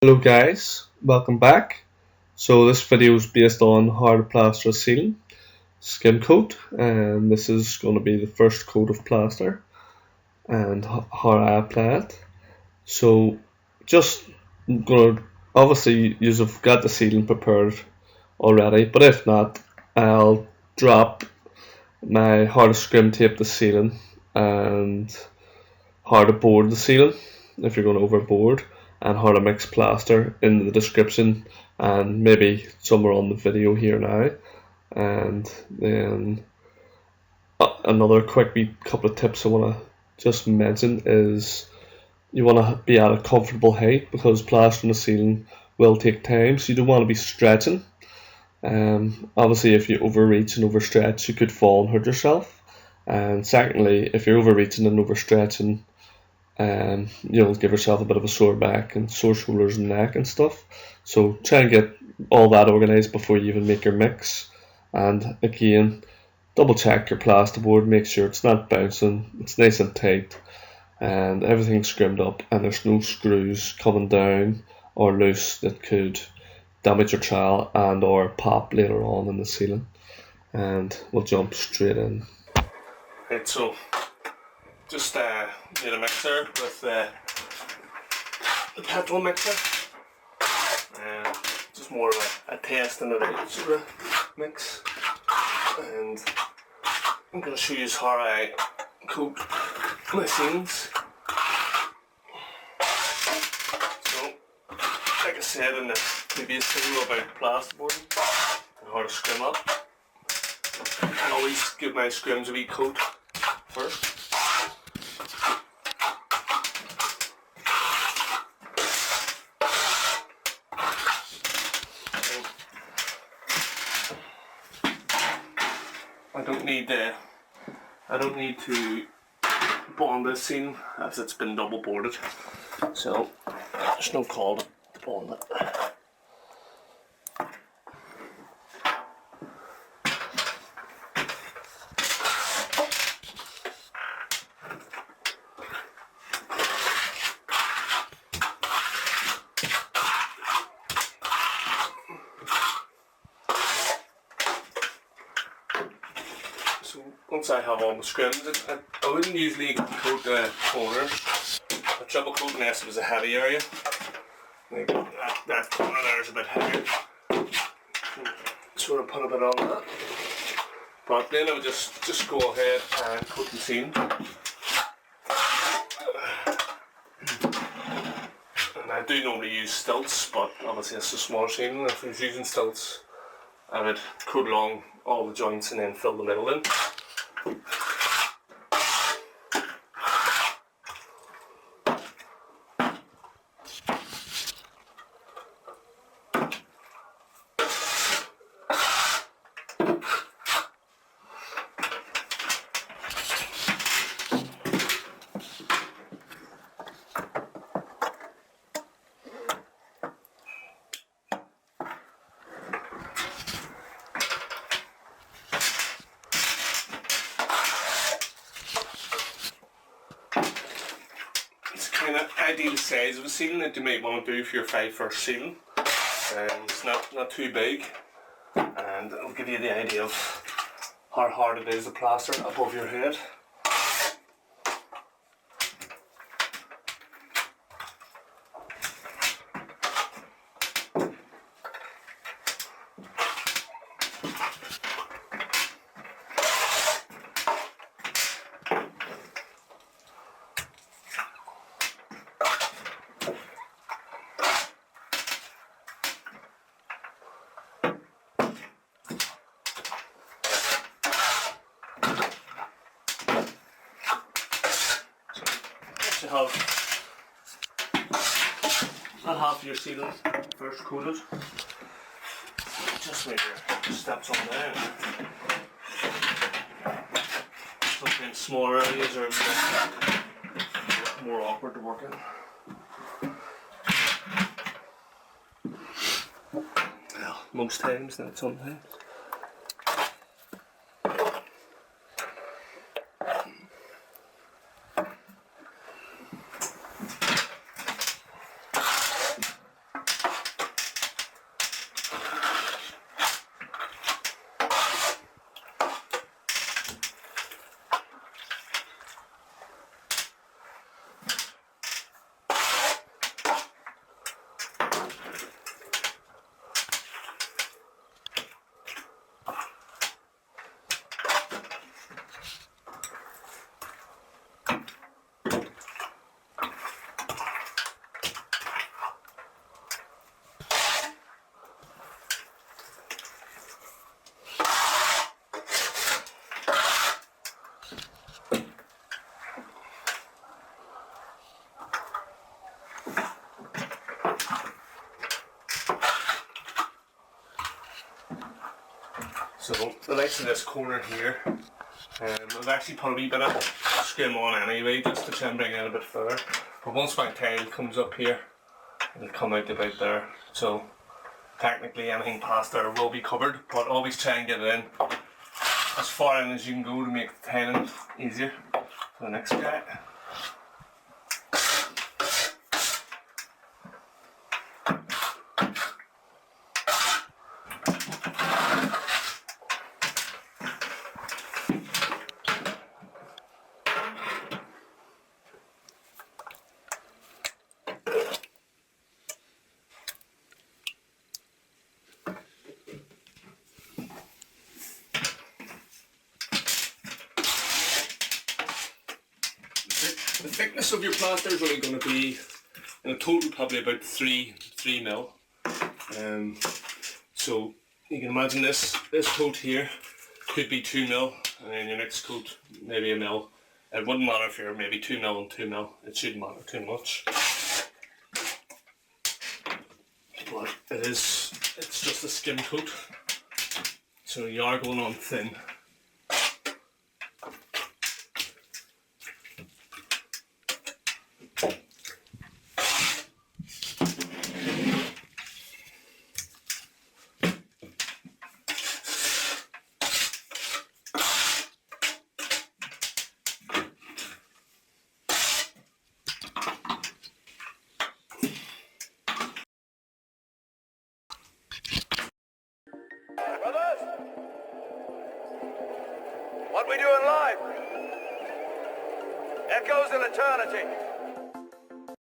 Hello guys, welcome back. So this video is based on how to plaster a ceiling, skim coat, and this is going to be the first coat of plaster and how I apply it. So just gonna obviously you've got the ceiling prepared already, but if not, I'll drop my how to scrim tape the ceiling and how to board the ceiling if you're going overboard, and how to mix plaster in the description and maybe somewhere on the video here now. And then another quick wee couple of tips I want to just mention is you want to be at a comfortable height because plastering the ceiling will take time, so you don't want to be stretching. Obviously, if you overreach and overstretch, you could fall and hurt yourself. And secondly, if you're overreaching and overstretching, you'll give yourself a bit of a sore back and sore shoulders and neck and stuff. So try and get all that organised before you even make your mix. And again, double check your plasterboard, make sure it's not bouncing, it's nice and tight, and everything's scrimmed up, and there's no screws coming down or loose that could damage your trowel and or pop later on in the ceiling. And we'll jump straight in. Right, so just made a mixer with the petrol mixer, just more of a test and a sort of mix, and I'm going to show you how I coat my ceilings. So, like I said in the previous video about plasterboarding and how to scrim up, I always give my scrims a wee coat first. I don't need to bond this ceiling as it's been double boarded, so there's no call to bond it. So once I have all the scrims, I wouldn't usually coat the corners. A triple coat unless it was a heavy area. Like that corner there is a bit heavier. Sort of put a bit on that. But then I would just go ahead and coat the ceiling. And I do normally use stilts, but obviously it's a small ceiling. If I was using stilts, I would coat along all the joints and then fill the middle in. Kind of ideal size of a ceiling that you might want to do for your 5-1 ceiling. It's not too big, and it'll give you the idea of how hard it is to plaster above your head. Have that half of your ceiling first coated. Just make your steps on down. Sometimes smaller areas are a bit more awkward to work in. Well, most times, not sometimes. So the likes of this corner here, I've actually put a wee bit of skim on anyway, just to try and bring it a bit further. But once my tile comes up here, it'll come out about there. So technically anything past there will be covered, but always try and get it in as far in as you can go to make the tiling easier. So the next guy. The thickness of your plaster is only going to be, in a total, probably about 3 mil. So you can imagine this coat here could be 2 mil, and then your next coat maybe a mil. It wouldn't matter if you're maybe 2 mil and 2 mil. It shouldn't matter too much. But it's just a skim coat, so you are going on thin. Brothers, what we doing live echoes in eternity.